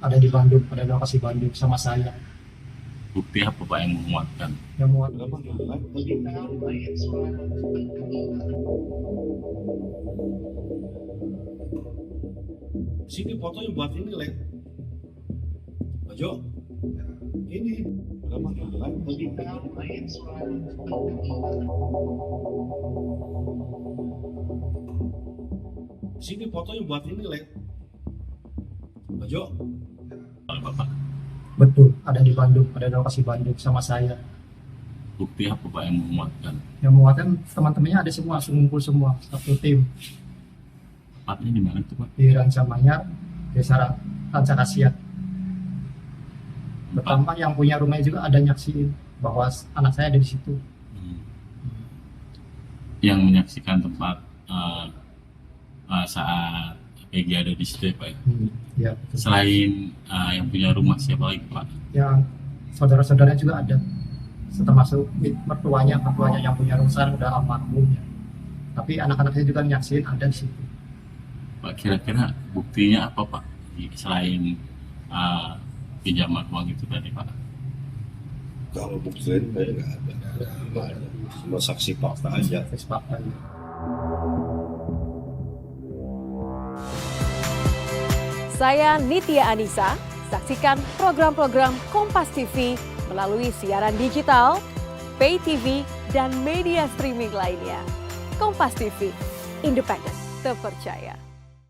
ada di Bandung, ada lokasi Bandung sama saya. Bukti apa Pak yang menguatkan? Yang muat Sini fotonya buat ini, Lek. Ajo. Ini. Sini fotonya buat ini, Lek. Ajo. Kalau Bapak, betul, ada di Bandung, ada lokasi Bandung sama saya. bukti apa Pak yang menguatkan? Yang muatkan teman-temannya ada semua, ngumpul semua, satu tim Tempatnya di mana tuh Pak? di Rancamanyar, Desa Rancakasiat. Pertama yang punya rumahnya juga ada nyaksiin bahwa anak saya ada di situ. Hmm. Yang menyaksikan tempat saat PG ada di situ ya Pak ya? Ya, betul. Selain yang punya rumah, siapa lagi Pak? Yang saudara-saudaranya juga ada, termasuk mertuanya yang punya rumah sekarang udah almarhum ya. Tapi anak-anaknya juga nyaksiin ada di situ. Pak, kira-kira buktinya apa Pak? Selain pinjaman uang itu tadi Pak? Kalau bukti lain kayaknya nggak ada. Cuma saksi fakta aja. Fakta. Saya Nitya Anissa, saksikan program-program Kompas TV melalui siaran digital, pay TV, dan media streaming lainnya. Kompas TV, independen, terpercaya.